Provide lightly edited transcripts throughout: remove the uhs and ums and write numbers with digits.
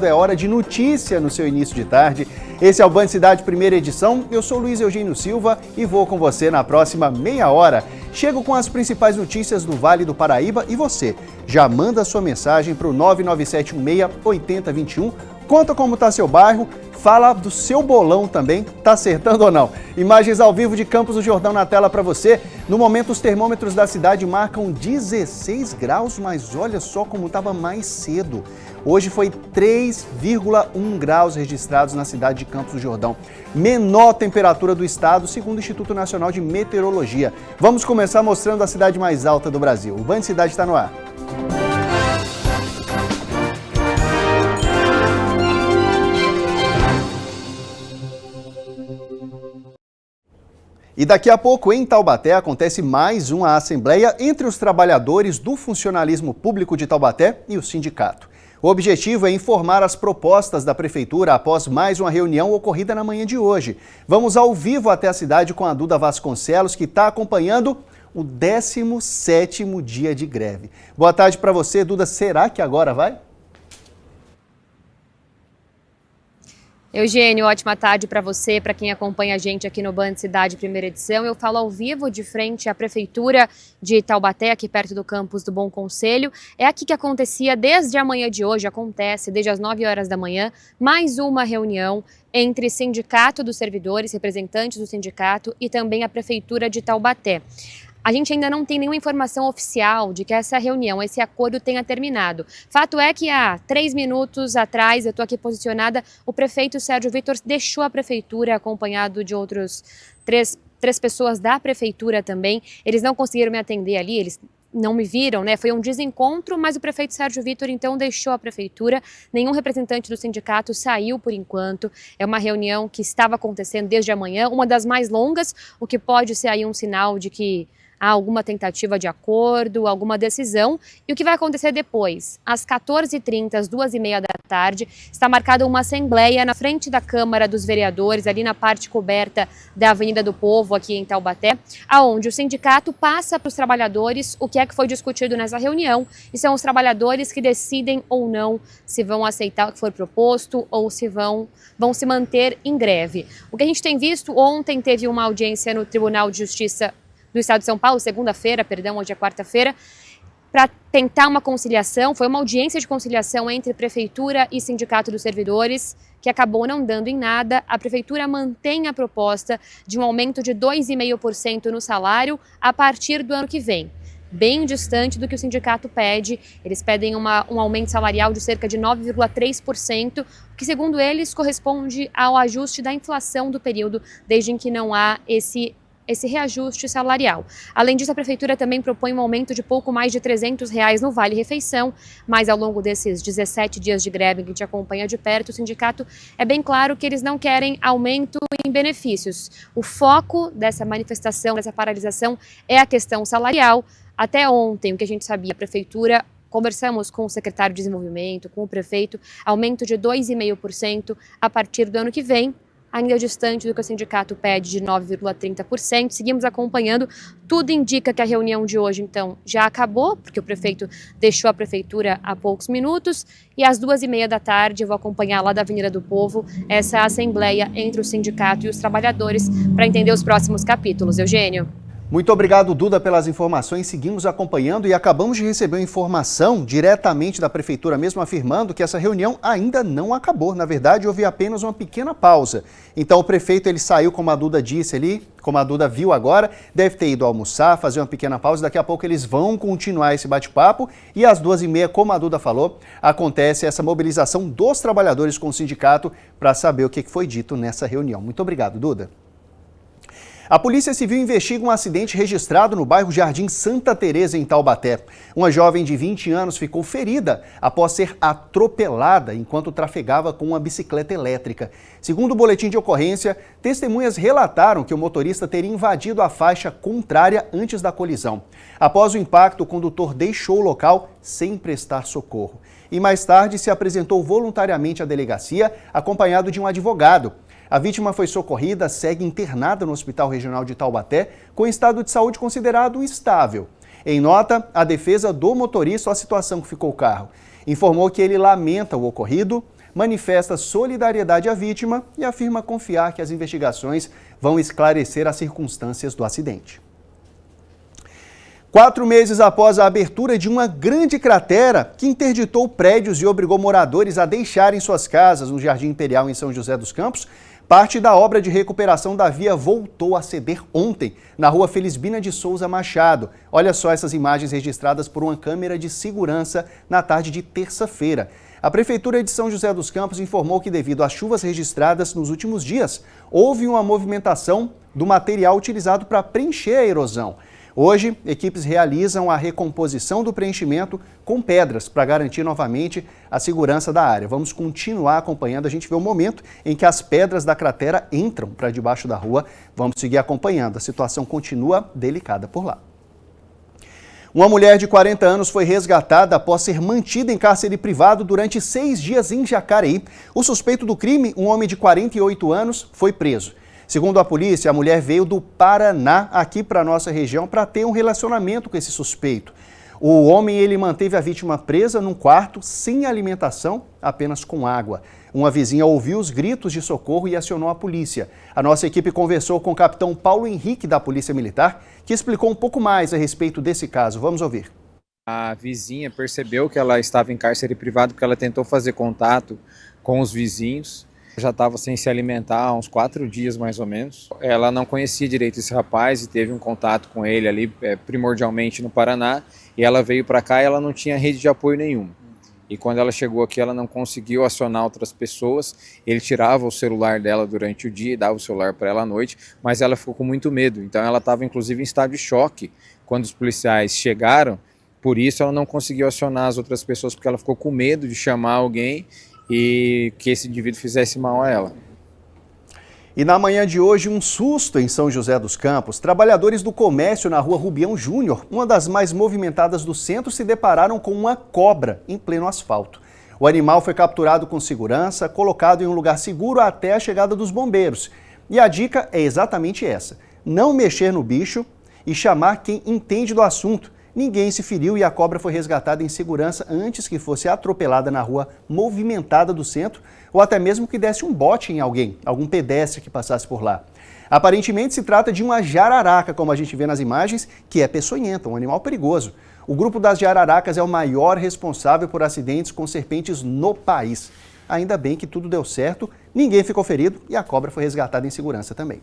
É hora de notícia no seu início de tarde. Esse é o Band Cidade Primeira Edição. Eu sou Luiz Eugênio Silva e vou com você na próxima meia hora. Chego com as principais notícias do Vale do Paraíba e você já manda sua mensagem para o 99716-8021. Conta como está seu bairro, fala do seu bolão também, tá acertando ou não? Imagens ao vivo de Campos do Jordão na tela para você. No momento os termômetros da cidade marcam 16 graus, mas olha só como estava mais cedo. Hoje foi 3,1 graus registrados na cidade de Campos do Jordão. Menor temperatura do estado, segundo o Instituto Nacional de Meteorologia. Vamos começar mostrando a cidade mais alta do Brasil. O Band Cidade está no ar. E daqui a pouco, em Taubaté, acontece mais uma assembleia entre os trabalhadores do funcionalismo público de Taubaté e o sindicato. O objetivo é informar as propostas da prefeitura após mais uma reunião ocorrida na manhã de hoje. Vamos ao vivo até a cidade com a Duda Vasconcelos, que está acompanhando o 17º dia de greve. Boa tarde para você, Duda. Será que agora vai? Eugênio, ótima tarde para você, para quem acompanha a gente aqui no Band Cidade Primeira Edição. Eu falo ao vivo de frente à Prefeitura de Taubaté, aqui perto do campus do Bom Conselho. É aqui que acontecia desde a manhã de hoje, acontece desde as 9 horas da manhã, mais uma reunião entre Sindicato dos Servidores, representantes do sindicato e também a Prefeitura de Taubaté. A gente ainda não tem nenhuma informação oficial de que essa reunião, esse acordo tenha terminado. Fato é que há 3 minutos atrás, eu estou aqui posicionada, o prefeito Sérgio Vitor deixou a prefeitura acompanhado de outros três pessoas da prefeitura também. Eles não conseguiram me atender ali, eles não me viram, né? Foi um desencontro, mas o prefeito Sérgio Vitor então deixou a prefeitura. Nenhum representante do sindicato saiu por enquanto. É uma reunião que estava acontecendo desde amanhã, uma das mais longas, o que pode ser aí um sinal de que há alguma tentativa de acordo, alguma decisão. E o que vai acontecer depois? Às 14h30, às 2h30 da tarde, está marcada uma assembleia na frente da Câmara dos Vereadores, ali na parte coberta da Avenida do Povo, aqui em Taubaté, aonde o sindicato passa para os trabalhadores o que é que foi discutido nessa reunião, e são os trabalhadores que decidem ou não se vão aceitar o que for proposto ou se vão se manter em greve. O que a gente tem visto, ontem teve uma audiência no Tribunal de Justiça do Estado de São Paulo, segunda-feira, hoje é quarta-feira, para tentar uma conciliação. Foi uma audiência de conciliação entre Prefeitura e Sindicato dos Servidores, que acabou não dando em nada. A Prefeitura mantém a proposta de um aumento de 2,5% no salário a partir do ano que vem, bem distante do que o sindicato pede. Eles pedem um aumento salarial de cerca de 9,3%, que, segundo eles, corresponde ao ajuste da inflação do período, desde que não há esse reajuste salarial. Além disso, a Prefeitura também propõe um aumento de pouco mais de R$300 no Vale-Refeição, mas ao longo desses 17 dias de greve que a gente acompanha de perto, o sindicato é bem claro que eles não querem aumento em benefícios. O foco dessa manifestação, dessa paralisação, é a questão salarial. Até ontem, o que a gente sabia, a Prefeitura, conversamos com o secretário de Desenvolvimento, com o prefeito, aumento de 2,5% a partir do ano que vem, ainda distante do que o sindicato pede de 9,30%. Seguimos acompanhando. Tudo indica que a reunião de hoje, então, já acabou, porque o prefeito deixou a prefeitura há poucos minutos. E às 2h30 da tarde eu vou acompanhar lá da Avenida do Povo essa assembleia entre o sindicato e os trabalhadores para entender os próximos capítulos. Eugênio. Muito obrigado, Duda, pelas informações. Seguimos acompanhando e acabamos de receber uma informação diretamente da Prefeitura mesmo, afirmando que essa reunião ainda não acabou. Na verdade, houve apenas uma pequena pausa. Então, o prefeito ele saiu, como a Duda disse ali, como a Duda viu agora, deve ter ido almoçar, fazer uma pequena pausa. Daqui a pouco eles vão continuar esse bate-papo e às 2h30, como a Duda falou, acontece essa mobilização dos trabalhadores com o sindicato para saber o que foi dito nessa reunião. Muito obrigado, Duda. A Polícia Civil investiga um acidente registrado no bairro Jardim Santa Teresa, em Taubaté. Uma jovem de 20 anos ficou ferida após ser atropelada enquanto trafegava com uma bicicleta elétrica. Segundo o boletim de ocorrência, testemunhas relataram que o motorista teria invadido a faixa contrária antes da colisão. Após o impacto, o condutor deixou o local sem prestar socorro. E mais tarde se apresentou voluntariamente à delegacia, acompanhado de um advogado. A vítima foi socorrida, segue internada no Hospital Regional de Taubaté, com estado de saúde considerado estável. Em nota, a defesa do motorista, a situação que ficou o carro, informou que ele lamenta o ocorrido, manifesta solidariedade à vítima e afirma confiar que as investigações vão esclarecer as circunstâncias do acidente. 4 meses após a abertura de uma grande cratera que interditou prédios e obrigou moradores a deixarem suas casas no Jardim Imperial em São José dos Campos, parte da obra de recuperação da via voltou a ceder ontem, na rua Felisbina de Souza Machado. Olha só essas imagens registradas por uma câmera de segurança na tarde de terça-feira. A Prefeitura de São José dos Campos informou que, devido às chuvas registradas nos últimos dias, houve uma movimentação do material utilizado para preencher a erosão. Hoje, equipes realizam a recomposição do preenchimento com pedras para garantir novamente a segurança da área. Vamos continuar acompanhando, a gente vê o momento em que as pedras da cratera entram para debaixo da rua. Vamos seguir acompanhando, a situação continua delicada por lá. Uma mulher de 40 anos foi resgatada após ser mantida em cárcere privado durante 6 dias em Jacareí. O suspeito do crime, um homem de 48 anos, foi preso. Segundo a polícia, a mulher veio do Paraná aqui para a nossa região para ter um relacionamento com esse suspeito. O homem ele manteve a vítima presa num quarto, sem alimentação, apenas com água. Uma vizinha ouviu os gritos de socorro e acionou a polícia. A nossa equipe conversou com o capitão Paulo Henrique da Polícia Militar, que explicou um pouco mais a respeito desse caso. Vamos ouvir. A vizinha percebeu que ela estava em cárcere privado porque ela tentou fazer contato com os vizinhos. Já estava sem se alimentar há uns 4 dias mais ou menos. Ela não conhecia direito esse rapaz e teve um contato com ele ali, primordialmente no Paraná, e ela veio para cá e ela não tinha rede de apoio nenhuma. E quando ela chegou aqui, ela não conseguiu acionar outras pessoas. Ele tirava o celular dela durante o dia e dava o celular para ela à noite, mas ela ficou com muito medo. Então ela estava inclusive em estado de choque quando os policiais chegaram. Por isso ela não conseguiu acionar as outras pessoas, porque ela ficou com medo de chamar alguém e que esse indivíduo fizesse mal a ela. E na manhã de hoje, um susto em São José dos Campos. Trabalhadores do comércio na rua Rubião Júnior, uma das mais movimentadas do centro, se depararam com uma cobra em pleno asfalto. O animal foi capturado com segurança, colocado em um lugar seguro até a chegada dos bombeiros. E a dica é exatamente essa: não mexer no bicho e chamar quem entende do assunto. Ninguém se feriu e a cobra foi resgatada em segurança antes que fosse atropelada na rua movimentada do centro ou até mesmo que desse um bote em algum pedestre que passasse por lá. Aparentemente se trata de uma jararaca, como a gente vê nas imagens, que é peçonhenta, um animal perigoso. O grupo das jararacas é o maior responsável por acidentes com serpentes no país. Ainda bem que tudo deu certo, ninguém ficou ferido e a cobra foi resgatada em segurança também.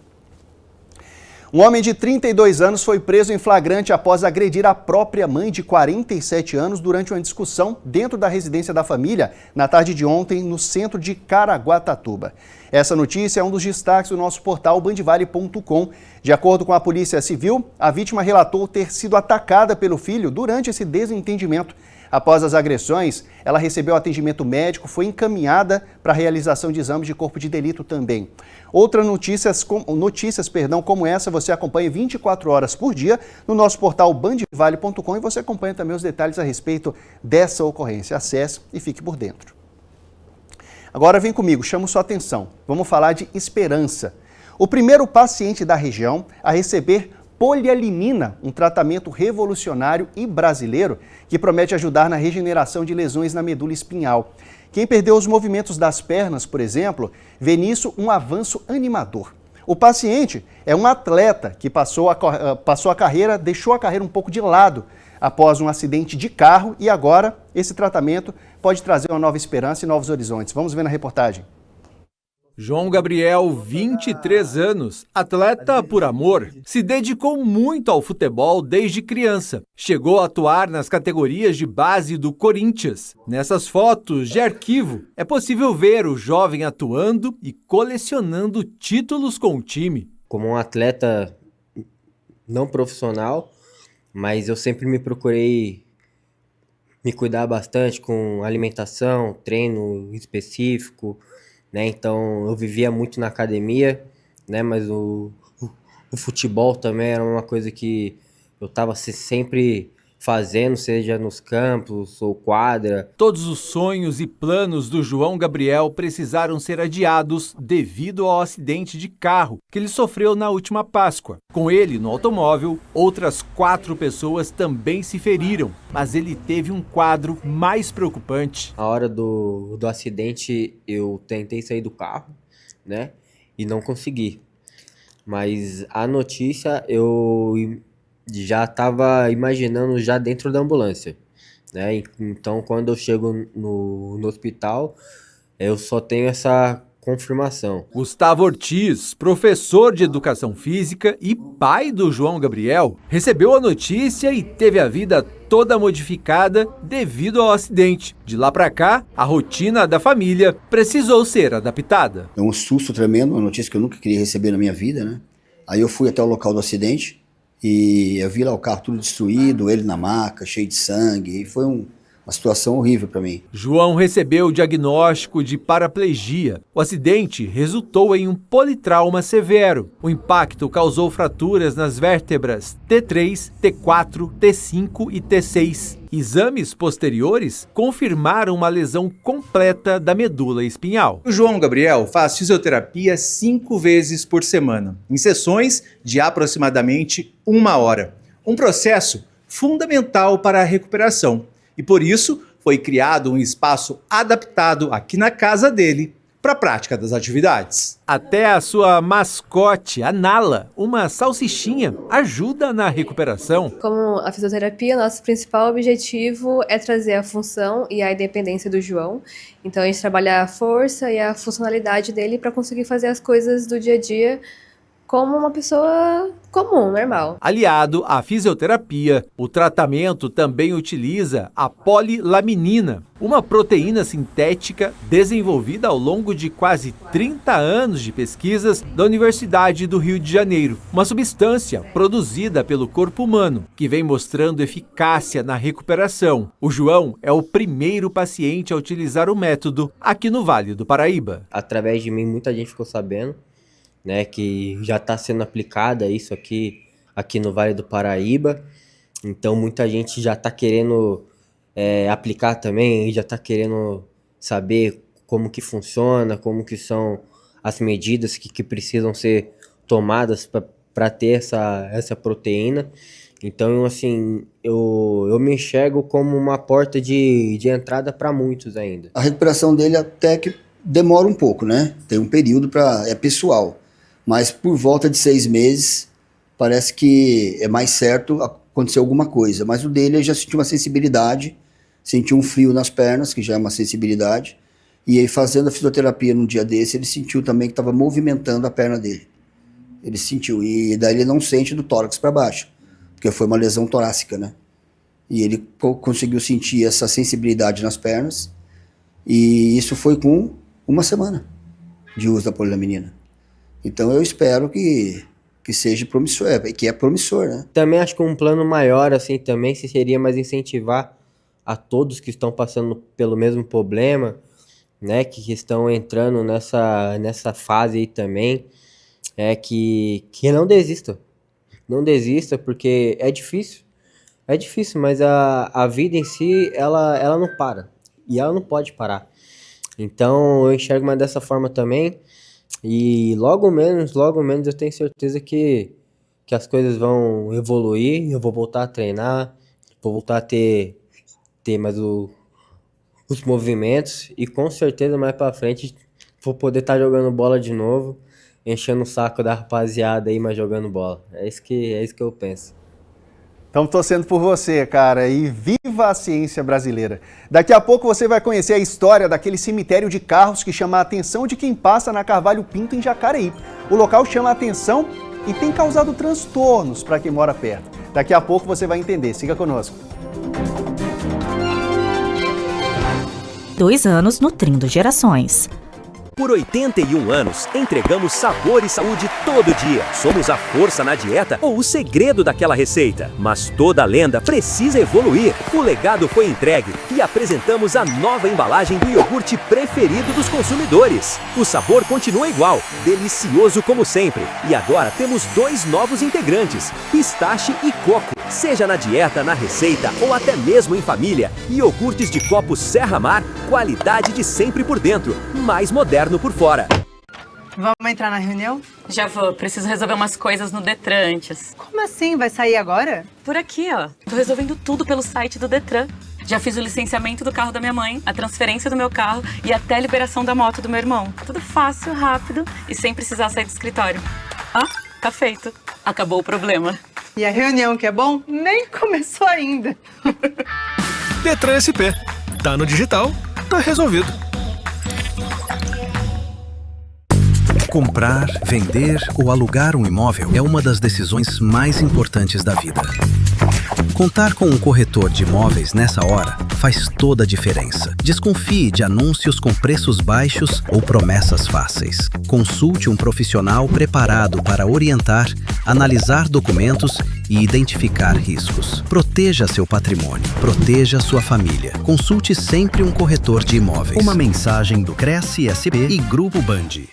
Um homem de 32 anos foi preso em flagrante após agredir a própria mãe de 47 anos durante uma discussão dentro da residência da família na tarde de ontem no centro de Caraguatatuba. Essa notícia é um dos destaques do nosso portal bandvale.com. De acordo com a Polícia Civil, a vítima relatou ter sido atacada pelo filho durante esse desentendimento. Após as agressões, ela recebeu atendimento médico, foi encaminhada para a realização de exames de corpo de delito também. Outras notícias como essa você acompanha 24 horas por dia no nosso portal bandvale.com e você acompanha também os detalhes a respeito dessa ocorrência. Acesse e fique por dentro. Agora vem comigo, chamo sua atenção. Vamos falar de esperança. O primeiro paciente da região a receber polialimina, um tratamento revolucionário e brasileiro que promete ajudar na regeneração de lesões na medula espinhal. Quem perdeu os movimentos das pernas, por exemplo, vê nisso um avanço animador. O paciente é um atleta que deixou a carreira um pouco de lado após um acidente de carro e agora esse tratamento pode trazer uma nova esperança e novos horizontes. Vamos ver na reportagem. João Gabriel, 23 anos, atleta por amor, se dedicou muito ao futebol desde criança. Chegou a atuar nas categorias de base do Corinthians. Nessas fotos de arquivo, é possível ver o jovem atuando e colecionando títulos com o time. Como um atleta não profissional, mas eu sempre me procurei me cuidar bastante com alimentação, treino específico, né? Então eu vivia muito na academia, né? Mas o futebol também era uma coisa que eu estava sempre fazendo, seja nos campos ou quadra. Todos os sonhos e planos do João Gabriel precisaram ser adiados devido ao acidente de carro que ele sofreu na última Páscoa. Com ele no automóvel, outras 4 pessoas também se feriram, mas ele teve um quadro mais preocupante. Na hora do acidente, eu tentei sair do carro, né? E não consegui. Mas a notícia eu já estava imaginando já dentro da ambulância, né? Então, quando eu chego no hospital, eu só tenho essa confirmação. Gustavo Ortiz, professor de educação física e pai do João Gabriel, recebeu a notícia e teve a vida toda modificada devido ao acidente. De lá para cá, a rotina da família precisou ser adaptada. É um susto tremendo, uma notícia que eu nunca queria receber na minha vida, né? Aí eu fui até o local do acidente e eu vi lá o carro tudo destruído, ele na maca, cheio de sangue, e foi uma situação horrível para mim. João recebeu o diagnóstico de paraplegia. O acidente resultou em um politrauma severo. O impacto causou fraturas nas vértebras T3, T4, T5 e T6. Exames posteriores confirmaram uma lesão completa da medula espinhal. O João Gabriel faz fisioterapia 5 vezes por semana, em sessões de aproximadamente 1 hora. Um processo fundamental para a recuperação. E por isso foi criado um espaço adaptado aqui na casa dele para a prática das atividades. Até a sua mascote, a Nala, uma salsichinha, ajuda na recuperação. Como a fisioterapia, nosso principal objetivo é trazer a função e a independência do João. Então a gente trabalha a força e a funcionalidade dele para conseguir fazer as coisas do dia a dia como uma pessoa comum, normal. Aliado à fisioterapia, o tratamento também utiliza a polilaminina, uma proteína sintética desenvolvida ao longo de quase 30 anos de pesquisas da Universidade do Rio de Janeiro. Uma substância produzida pelo corpo humano, que vem mostrando eficácia na recuperação. O João é o primeiro paciente a utilizar o método aqui no Vale do Paraíba. Através de mim, muita gente ficou sabendo, né, que já está sendo aplicada isso aqui no Vale do Paraíba. Então muita gente já está querendo aplicar também, já está querendo saber como que funciona, como que são as medidas que precisam ser tomadas para ter essa proteína. Então, assim, eu me enxergo como uma porta de entrada para muitos ainda. A recuperação dele até que demora um pouco, né? Tem um período é pessoal. Mas por volta de 6 meses, parece que é mais certo acontecer alguma coisa. Mas o dele, eu já senti uma sensibilidade, senti um frio nas pernas, que já é uma sensibilidade. E aí, fazendo a fisioterapia num dia desse, ele sentiu também que estava movimentando a perna dele. Ele sentiu, e daí ele não sente do tórax para baixo, porque foi uma lesão torácica, né? E ele conseguiu sentir essa sensibilidade nas pernas, e isso foi com 1 semana de uso da polilaminina. Então eu espero que seja promissor, que é promissor, né? Também acho que um plano maior, assim, também seria mais incentivar a todos que estão passando pelo mesmo problema, né, que estão entrando nessa fase aí também, que não desista. Não desista, porque é difícil, mas a vida em si, ela não para, e ela não pode parar. Então eu enxergo mais dessa forma também. E logo menos eu tenho certeza que as coisas vão evoluir, eu vou voltar a treinar, vou voltar a ter mais os movimentos, e com certeza mais pra frente vou poder estar jogando bola de novo, enchendo o saco da rapaziada aí, mas jogando bola. É isso que eu penso. Estamos torcendo por você, cara, e viva a ciência brasileira. Daqui a pouco você vai conhecer a história daquele cemitério de carros que chama a atenção de quem passa na Carvalho Pinto, em Jacareí. O local chama a atenção e tem causado transtornos para quem mora perto. Daqui a pouco você vai entender. Siga conosco. 2 anos nutrindo gerações. Por 81 anos, entregamos sabor e saúde todo dia. Somos a força na dieta ou o segredo daquela receita. Mas toda lenda precisa evoluir. O legado foi entregue e apresentamos a nova embalagem do iogurte preferido dos consumidores. O sabor continua igual, delicioso como sempre. E agora temos 2 novos integrantes, pistache e coco. Seja na dieta, na receita ou até mesmo em família, iogurtes de copo Serra Mar, qualidade de sempre por dentro, mais moderno por fora. Vamos entrar na reunião? Já vou, preciso resolver umas coisas no Detran antes. Como assim? Vai sair agora? Por aqui, ó. Tô resolvendo tudo pelo site do Detran. Já fiz o licenciamento do carro da minha mãe, a transferência do meu carro e até a liberação da moto do meu irmão. Tudo fácil, rápido e sem precisar sair do escritório. Ó, tá feito. Acabou o problema. E a reunião que é bom, nem começou ainda. Detran SP. Tá no digital, tá resolvido. Comprar, vender ou alugar um imóvel é uma das decisões mais importantes da vida. Contar com um corretor de imóveis nessa hora faz toda a diferença. Desconfie de anúncios com preços baixos ou promessas fáceis. Consulte um profissional preparado para orientar, analisar documentos e identificar riscos. Proteja seu patrimônio, proteja sua família. Consulte sempre um corretor de imóveis. Uma mensagem do Cresce SP e Grupo Band.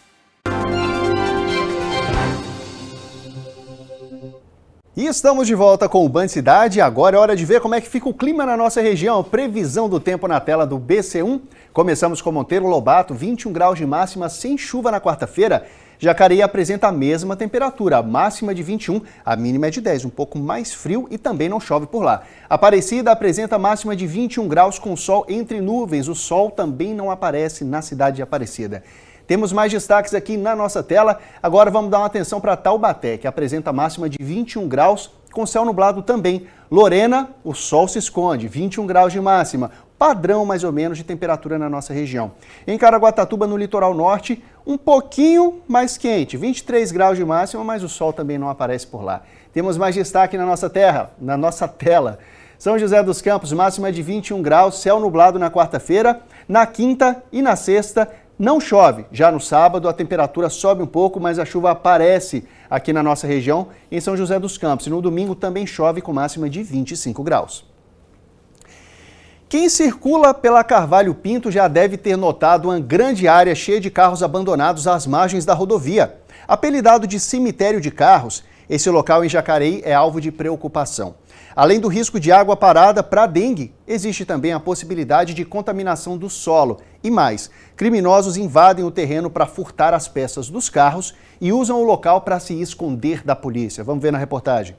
E estamos de volta com o Band Cidade. Agora é hora de ver como é que fica o clima na nossa região. Previsão do tempo na tela do BC1. Começamos com Monteiro Lobato, 21 graus de máxima sem chuva na quarta-feira. Jacareí apresenta a mesma temperatura, a máxima de 21, a mínima é de 10, um pouco mais frio e também não chove por lá. Aparecida apresenta a máxima de 21 graus com sol entre nuvens. O sol também não aparece na cidade de Aparecida. Temos mais destaques aqui na nossa tela. Agora vamos dar uma atenção para Taubaté, que apresenta a máxima de 21 graus, com céu nublado também. Lorena, o sol se esconde, 21 graus de máxima, padrão mais ou menos de temperatura na nossa região. Em Caraguatatuba, no litoral norte, um pouquinho mais quente, 23 graus de máxima, mas o sol também não aparece por lá. Temos mais destaque na nossa tela. São José dos Campos, máxima de 21 graus, céu nublado na quarta-feira. Na quinta e na sexta, não chove. Já no sábado, a temperatura sobe um pouco, mas a chuva aparece aqui na nossa região, em São José dos Campos. E no domingo também chove com máxima de 25 graus. Quem circula pela Carvalho Pinto já deve ter notado uma grande área cheia de carros abandonados às margens da rodovia. Apelidado de cemitério de carros, esse local em Jacareí é alvo de preocupação. Além do risco de água parada para dengue, existe também a possibilidade de contaminação do solo. E mais, criminosos invadem o terreno para furtar as peças dos carros e usam o local para se esconder da polícia. Vamos ver na reportagem.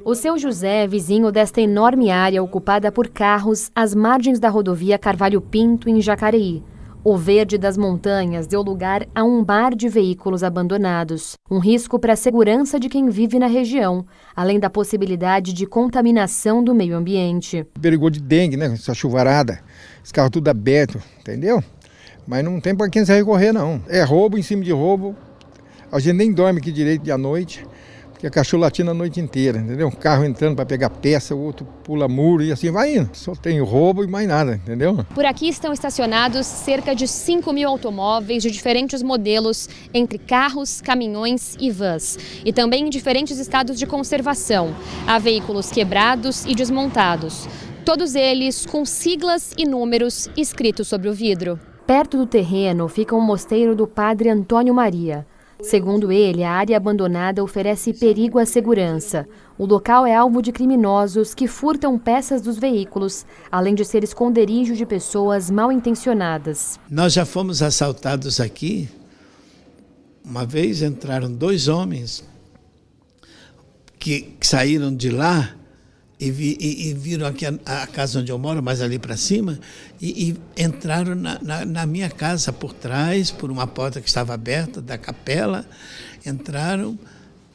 O seu José é vizinho desta enorme área ocupada por carros às margens da rodovia Carvalho Pinto, em Jacareí. O verde das montanhas deu lugar a um mar de veículos abandonados. Um risco para a segurança de quem vive na região, além da possibilidade de contaminação do meio ambiente. Perigou de dengue, né? Essa chuvarada, esse carro tudo aberto, entendeu? Mas não tem para quem se recorrer, não. É roubo em cima de roubo. A gente nem dorme aqui direito à noite, porque é cachorro latindo a noite inteira, entendeu? Um carro entrando para pegar peça, o outro pula muro e assim vai indo. Só tem roubo e mais nada, entendeu? Por aqui estão estacionados cerca de 5.000 automóveis de diferentes modelos, entre carros, caminhões e vans. E também em diferentes estados de conservação. Há veículos quebrados e desmontados. Todos eles com siglas e números escritos sobre o vidro. Perto do terreno fica o mosteiro do Padre Antônio Maria. Segundo ele, a área abandonada oferece perigo à segurança. O local é alvo de criminosos que furtam peças dos veículos, além de ser esconderijo de pessoas mal intencionadas. Nós já fomos assaltados aqui. Uma vez entraram 2 homens que saíram de lá e viram aqui a casa onde eu moro, mais ali para cima, e entraram na minha casa por trás, por uma porta que estava aberta da capela, entraram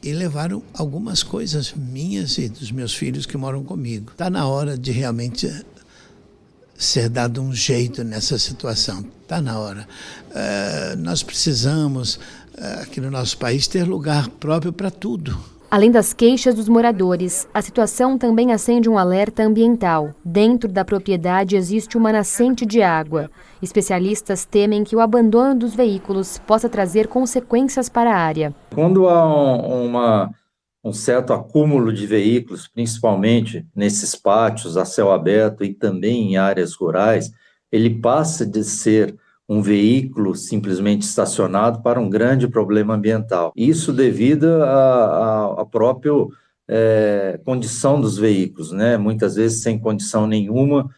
e levaram algumas coisas minhas e dos meus filhos que moram comigo. Está na hora de realmente ser dado um jeito nessa situação, está na hora. Nós precisamos, aqui no nosso país, ter lugar próprio para tudo. Além das queixas dos moradores, a situação também acende um alerta ambiental. Dentro da propriedade existe uma nascente de água. Especialistas temem que o abandono dos veículos possa trazer consequências para a área. Quando há um certo acúmulo de veículos, principalmente nesses pátios a céu aberto e também em áreas rurais, ele passa de ser um veículo simplesmente estacionado para um grande problema ambiental. Isso devido ao próprio condição dos veículos, né? Muitas vezes sem condição nenhuma,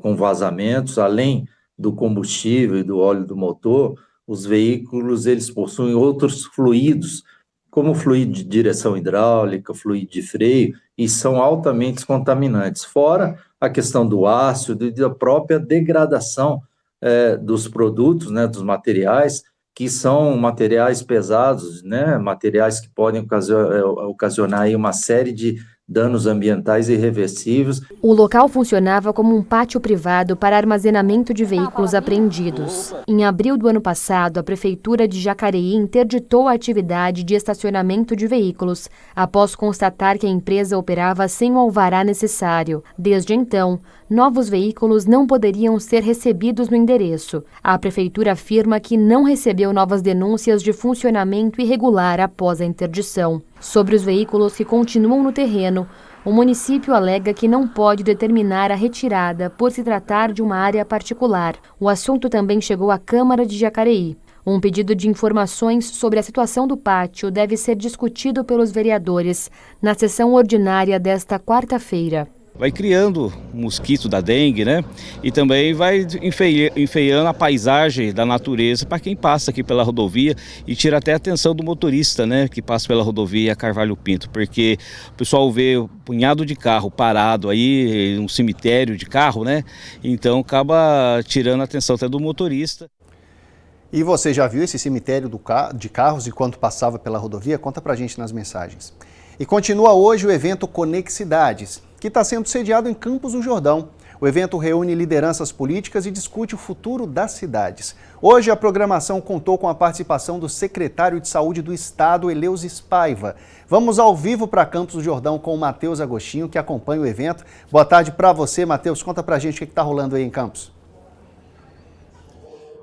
com vazamentos, além do combustível e do óleo do motor, os veículos eles possuem outros fluidos, como fluido de direção hidráulica, fluido de freio, e são altamente contaminantes, fora a questão do ácido e da própria degradação dos produtos, né, dos materiais, que são materiais pesados, né, materiais que podem ocasionar aí uma série de danos ambientais irreversíveis. O local funcionava como um pátio privado para armazenamento de veículos apreendidos. Em abril do ano passado, a Prefeitura de Jacareí interditou a atividade de estacionamento de veículos, após constatar que a empresa operava sem o alvará necessário. Desde então, novos veículos não poderiam ser recebidos no endereço. A Prefeitura afirma que não recebeu novas denúncias de funcionamento irregular após a interdição. Sobre os veículos que continuam no terreno, o município alega que não pode determinar a retirada por se tratar de uma área particular. O assunto também chegou à Câmara de Jacareí. Um pedido de informações sobre a situação do pátio deve ser discutido pelos vereadores na sessão ordinária desta quarta-feira. Vai criando mosquito da dengue, né? E também vai enfeiando a paisagem da natureza para quem passa aqui pela rodovia e tira até a atenção do motorista, né? Que passa pela rodovia Carvalho Pinto, porque o pessoal vê um punhado de carro parado aí, um cemitério de carro, né? Então acaba tirando a atenção até do motorista. E você já viu esse cemitério de carros enquanto passava pela rodovia? Conta pra gente nas mensagens. E continua hoje o evento Conexidades, que está sendo sediado em Campos do Jordão. O evento reúne lideranças políticas e discute o futuro das cidades. Hoje a programação contou com a participação do secretário de Saúde do Estado, Eleusis Paiva. Vamos ao vivo para Campos do Jordão com o Matheus Agostinho, que acompanha o evento. Boa tarde para você, Matheus. Conta pra gente o que está rolando aí em Campos.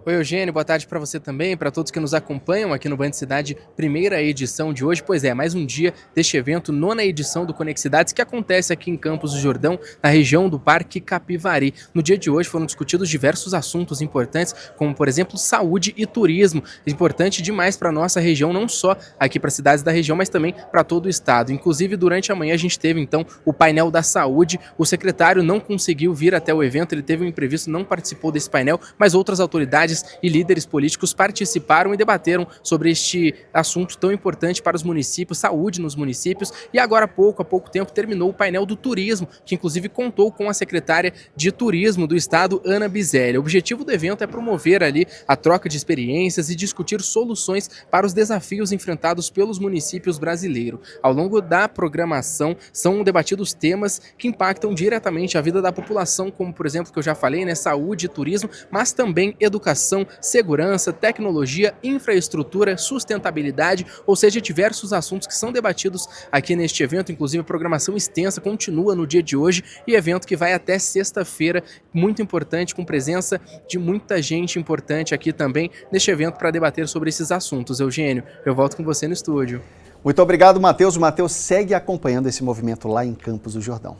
Oi, Eugênio, boa tarde para você também, para todos que nos acompanham aqui no Band Cidade, primeira edição de hoje. Pois é, mais um dia deste evento, 9ª edição do Conexidades, que acontece aqui em Campos do Jordão, na região do Parque Capivari. No dia de hoje foram discutidos diversos assuntos importantes, como, por exemplo, saúde e turismo. Importante demais para a nossa região, não só aqui para as cidades da região, mas também para todo o estado. Inclusive, durante a manhã a gente teve, então, o painel da saúde. O secretário não conseguiu vir até o evento, ele teve um imprevisto, não participou desse painel, mas outras autoridades e líderes políticos participaram e debateram sobre este assunto tão importante para os municípios, saúde nos municípios. E agora, há pouco tempo, terminou o painel do turismo, que inclusive contou com a secretária de turismo do estado, Ana Biselli. O objetivo do evento é promover ali a troca de experiências e discutir soluções para os desafios enfrentados pelos municípios brasileiros. Ao longo da programação, são debatidos temas que impactam diretamente a vida da população, como, por exemplo, que eu já falei, né, saúde e turismo, mas também educação, segurança, tecnologia, infraestrutura, sustentabilidade, ou seja, diversos assuntos que são debatidos aqui neste evento. Inclusive, a programação extensa continua no dia de hoje e evento que vai até sexta-feira, muito importante, com presença de muita gente importante aqui também neste evento para debater sobre esses assuntos. Eugênio, eu volto com você no estúdio. Muito obrigado, Matheus. O Matheus segue acompanhando esse movimento lá em Campos do Jordão.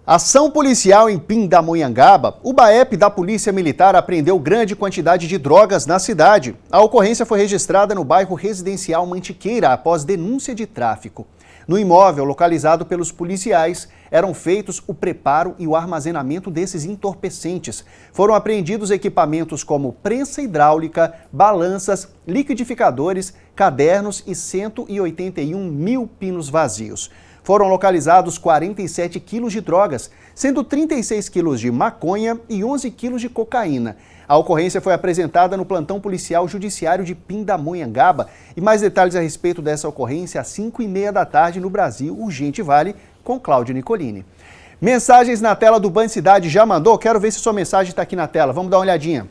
Ação policial em Pindamonhangaba, o BAEP da Polícia Militar apreendeu grande quantidade de drogas na cidade. A ocorrência foi registrada no bairro residencial Mantiqueira após denúncia de tráfico. No imóvel localizado pelos policiais, eram feitos o preparo e o armazenamento desses entorpecentes. Foram apreendidos equipamentos como prensa hidráulica, balanças, liquidificadores, cadernos e 181 mil pinos vazios. Foram localizados 47 quilos de drogas, sendo 36 quilos de maconha e 11 quilos de cocaína. A ocorrência foi apresentada no plantão policial judiciário de Pindamonhangaba. E mais detalhes a respeito dessa ocorrência às 5h30 da tarde no Brasil Urgente Vale, com Cláudio Nicolini. Mensagens na tela do Band Cidade, já mandou? Quero ver se sua mensagem está aqui na tela. Vamos dar uma olhadinha.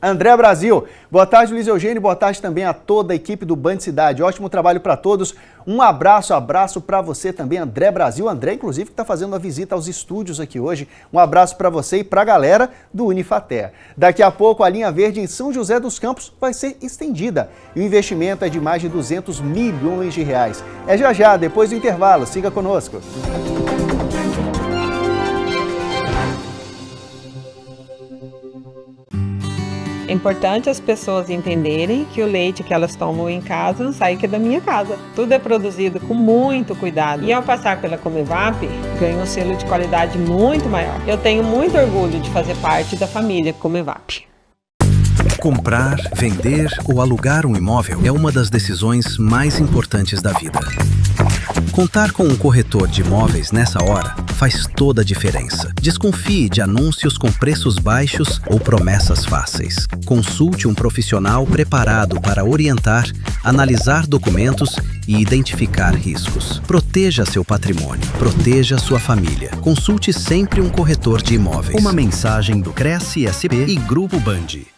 André Brasil, boa tarde, Luiz Eugênio, boa tarde também a toda a equipe do Band Cidade. Ótimo trabalho para todos. Um abraço para você também, André Brasil. André, inclusive, que está fazendo uma visita aos estúdios aqui hoje. Um abraço para você e para a galera do Unifater. Daqui a pouco, a linha verde em São José dos Campos vai ser estendida. E o investimento é de mais de 200 milhões de reais. É já, depois do intervalo. Siga conosco. É importante as pessoas entenderem que o leite que elas tomam em casa não sai aqui da minha casa. Tudo é produzido com muito cuidado. E ao passar pela Comevap, ganho um selo de qualidade muito maior. Eu tenho muito orgulho de fazer parte da família Comevap. Comprar, vender ou alugar um imóvel é uma das decisões mais importantes da vida. Contar com um corretor de imóveis nessa hora faz toda a diferença. Desconfie de anúncios com preços baixos ou promessas fáceis. Consulte um profissional preparado para orientar, analisar documentos e identificar riscos. Proteja seu patrimônio, proteja sua família. Consulte sempre um corretor de imóveis. Uma mensagem do Cresce SP e Grupo Band.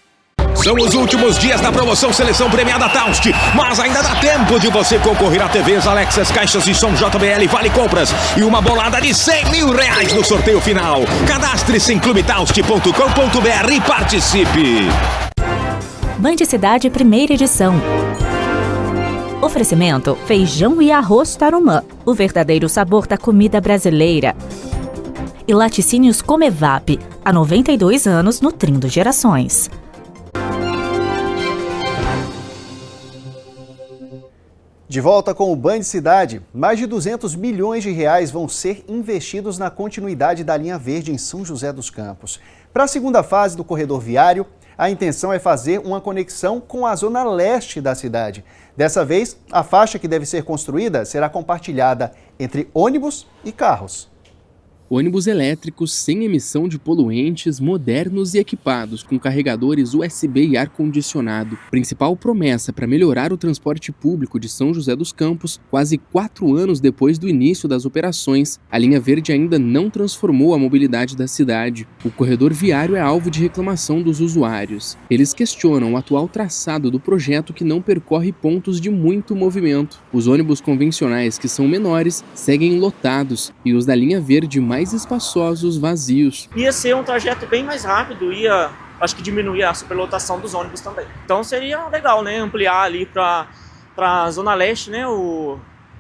São os últimos dias da promoção Seleção Premiada Taust, mas ainda dá tempo de você concorrer a TVs, Alexas, caixas de som JBL, Vale Compras e uma bolada de R$100 mil no sorteio final. Cadastre-se em clubetaust.com.br e participe. Band Cidade, primeira edição. Oferecimento: feijão e arroz Tarumã, o verdadeiro sabor da comida brasileira. E Laticínios Comevap, há 92 anos nutrindo gerações. De volta com o Band Cidade, mais de R$200 milhões vão ser investidos na continuidade da linha verde em São José dos Campos. Para a segunda fase do corredor viário, a intenção é fazer uma conexão com a zona leste da cidade. Dessa vez, a faixa que deve ser construída será compartilhada entre ônibus e carros. Ônibus elétricos sem emissão de poluentes, modernos e equipados com carregadores USB e ar-condicionado. Principal promessa para melhorar o transporte público de São José dos Campos, quase 4 anos depois do início das operações, a linha verde ainda não transformou a mobilidade da cidade. O corredor viário é alvo de reclamação dos usuários. Eles questionam o atual traçado do projeto que não percorre pontos de muito movimento. Os ônibus convencionais, que são menores, seguem lotados e os da linha verde mais espaçosos, vazios. Ia ser um trajeto bem mais rápido, acho que diminuir a superlotação dos ônibus também. Então seria legal, né, ampliar ali para a Zona Leste, né,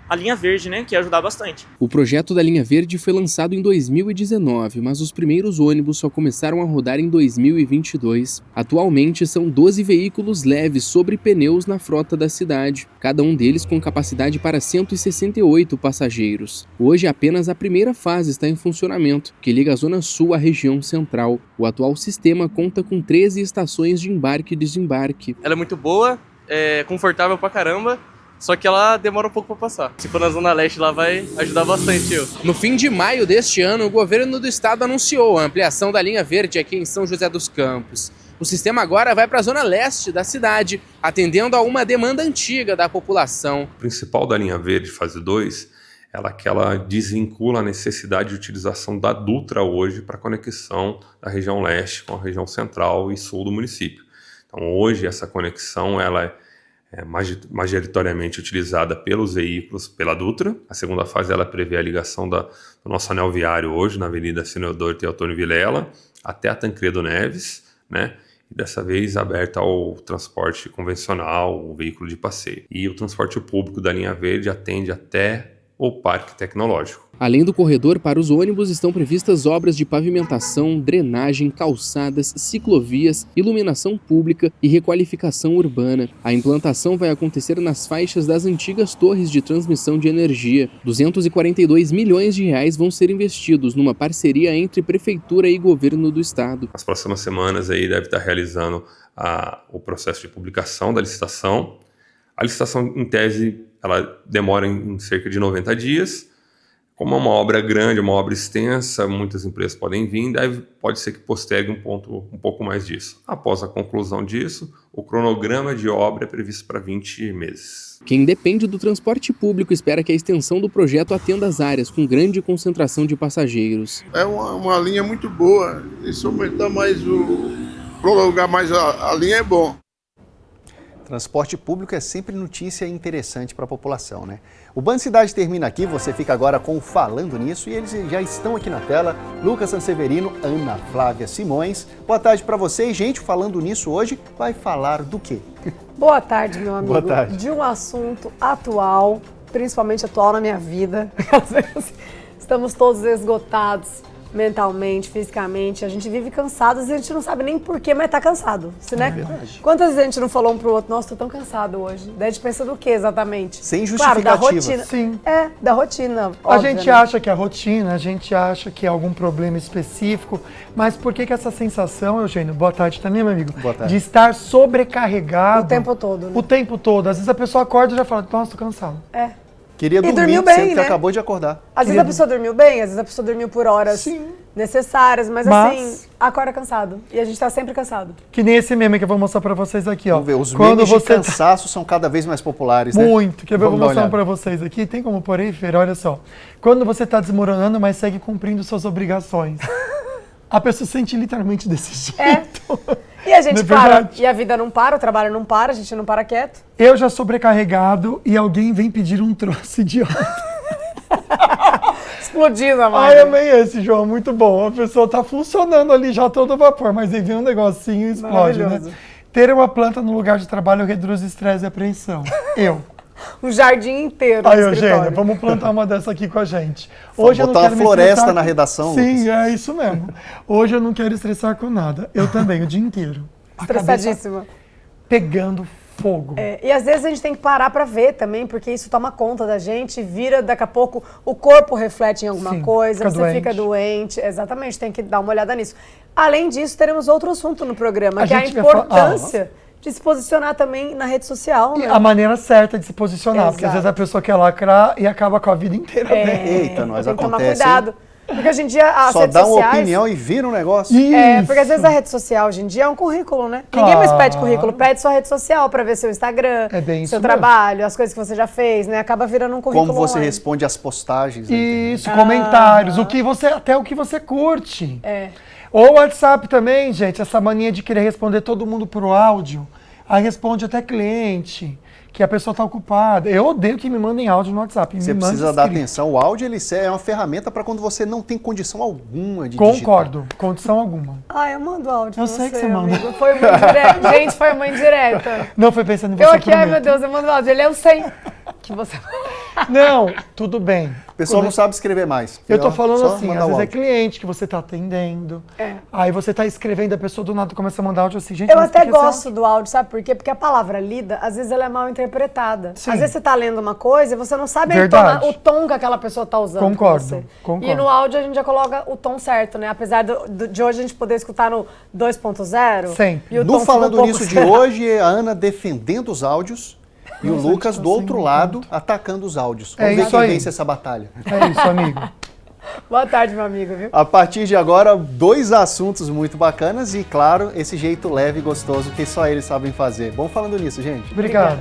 a linha verde, né, que ia ajudar bastante. O projeto da linha verde foi lançado em 2019, mas os primeiros ônibus só começaram a rodar em 2022. Atualmente são 12 veículos leves sobre pneus na frota da cidade, cada um deles com capacidade para 168 passageiros. Hoje apenas a primeira fase está em funcionamento, que liga a Zona Sul à região central. O atual sistema conta com 13 estações de embarque e desembarque. Ela é muito boa, é confortável pra caramba, só que ela demora um pouco para passar. Se for na Zona Leste, lá vai ajudar bastante eu. No fim de maio deste ano, o governo do estado anunciou a ampliação da linha verde aqui em São José dos Campos. O sistema agora vai para a Zona Leste da cidade, atendendo a uma demanda antiga da população. O principal da linha verde, fase 2, que ela desvincula a necessidade de utilização da Dutra hoje para conexão da região leste com a região central e sul do município. Então hoje essa conexão ela é majoritariamente utilizada pelos veículos pela Dutra. A segunda fase ela prevê a ligação do nosso anel viário hoje na Avenida Senador Teotônio Vilela até a Tancredo Neves, né? E dessa vez aberta ao transporte convencional, o veículo de passeio. E o transporte público da linha verde atende até o Parque Tecnológico. Além do corredor para os ônibus, estão previstas obras de pavimentação, drenagem, calçadas, ciclovias, iluminação pública e requalificação urbana. A implantação vai acontecer nas faixas das antigas torres de transmissão de energia. R$242 milhões vão ser investidos numa parceria entre Prefeitura e Governo do Estado. Nas próximas semanas aí deve estar realizando o processo de publicação da licitação. A licitação, em tese, ela demora em cerca de 90 dias. Como é uma obra grande, uma obra extensa, muitas empresas podem vir, pode ser que postergue um pouco mais disso. Após a conclusão disso, o cronograma de obra é previsto para 20 meses. Quem depende do transporte público espera que a extensão do projeto atenda as áreas com grande concentração de passageiros. É uma linha muito boa, e se aumentar mais prolongar mais a linha é bom. Transporte público é sempre notícia interessante para a população, né? O Band Cidade termina aqui, você fica agora com o Falando Nisso e eles já estão aqui na tela. Lucas Sanseverino, Ana Flávia Simões. Boa tarde para vocês, gente. Falando Nisso hoje vai falar do quê? Boa tarde, meu amigo. Boa tarde. De um assunto atual, principalmente atual na minha vida. Estamos todos esgotados mentalmente, fisicamente. A gente vive cansado, às vezes a gente não sabe nem porquê, mas tá cansado. Né? É verdade. Quantas vezes a gente não falou um pro outro, nossa, tô tão cansado hoje. Daí a gente pensa do que exatamente? Sem Claro, da justificativa. rotina. Sim. É, da rotina. A óbvia, gente né? acha que é rotina, a gente acha que é algum problema específico, mas por que essa sensação, Eugênio, boa tarde também, meu amigo, Boa tarde. de estar sobrecarregado O tempo todo, né? o tempo todo. Às vezes a pessoa acorda e já fala, nossa, tô cansado. É. Queria dormir, dormiu bem, sendo que né? acabou de acordar. Às vezes a pessoa dormiu bem, às vezes a pessoa dormiu por horas necessárias, mas assim, acorda cansado. E a gente tá sempre cansado. Que nem esse meme que eu vou mostrar pra vocês aqui, ó. Vamos ver, os Quando memes você de cansaço são cada vez mais populares, né? Muito. Quer ver? Eu vou Vamos dar uma mostrar um olhada. pra vocês aqui. Tem como pôr aí, Fer? Olha só. Quando você tá desmoronando, mas segue cumprindo suas obrigações. A pessoa se sente literalmente desse jeito. E a gente Não é para, verdade? e a vida não para, o trabalho não para, a gente não para quieto. Eu já sobrecarregado e alguém vem pedir um troço idiota. Explodindo a Ai, máquina. amei esse, João. Muito bom. A pessoa tá funcionando ali já todo vapor, mas aí vem um negocinho e explode, né? Maravilhoso. Ter uma planta no lugar de trabalho reduz o estresse e a apreensão. Eu. Um jardim inteiro Aí, no Eugênia, escritório. vamos plantar uma dessa aqui com a gente. Vamos eu não botar uma quero me floresta estressar na com- redação, Sim, Lucas. é isso mesmo. Hoje eu não quero estressar com nada. Eu também, o dia inteiro. A cabeça Estressadíssima. pegando fogo. É, e às vezes a gente tem que parar pra ver também, porque isso toma conta da gente, vira daqui a pouco, o corpo reflete em alguma Sim, coisa, fica você doente. fica doente. Exatamente, tem que dar uma olhada nisso. Além disso, teremos outro assunto no programa, A que é a gente vai falar- importância de se posicionar também na rede social, E né? a maneira certa de se posicionar, porque às Exato. vezes a pessoa quer lacrar e acaba com a vida inteira dela. Eita, nós tem que tomar acontece, cuidado. Porque hoje em dia as Só redes dá uma sociais... opinião e vira um negócio. É, porque às vezes a rede social hoje em dia é um currículo, né? Ninguém mais pede currículo, pede sua rede social pra ver seu Instagram, É bem isso seu mesmo. trabalho, as coisas que você já fez, né? Acaba virando um currículo Como você online. responde às postagens. né? Isso, comentários, até o que você curte. É. Ou o WhatsApp também, gente, essa mania de querer responder todo mundo pro áudio. Aí responde até cliente, que a pessoa tá ocupada. Eu odeio que me mandem áudio no WhatsApp. Você me mandem precisa dar escrito. atenção. O áudio ele é uma ferramenta para quando você não tem condição alguma de Concordo, condição alguma. Ah, eu mando áudio Eu pra sei que você manda. amigo. Foi uma indireta. Gente, foi uma indireta. Não foi pensando em você, Eu aqui, ai prometo. meu Deus, eu mando áudio. Ele, eu sei que você... Não, tudo bem. O pessoal não sabe escrever mais. Eu tô Ó, falando só assim, mandar às o vezes é áudio. cliente que você tá atendendo. É. Aí você tá escrevendo, a pessoa do nada começa a mandar áudio assim, gente, Eu mas até por que esse gosto do áudio, sabe por quê? Porque a palavra lida, às vezes ela é mal interpretada. Sim. Às vezes você tá lendo uma coisa e você não sabe Verdade. o tom que aquela pessoa tá usando. com Concordo, você. concordo. E no áudio a gente já coloca o tom certo, né? Apesar de hoje a gente poder escutar no 2.0. Sempre. E o No tom fica Falando um pouco Nisso de certo. hoje, é a Ana defendendo os áudios e o Nossa, Lucas a gente do tá outro sem lado atacando os áudios. É Vamos ver isso quem aí. vence essa batalha. É isso, amigo. Boa tarde, meu amigo, viu? A partir de agora, 2 assuntos muito bacanas e, claro, esse jeito leve e gostoso que só eles sabem fazer. Bom falando nisso, gente. Obrigado.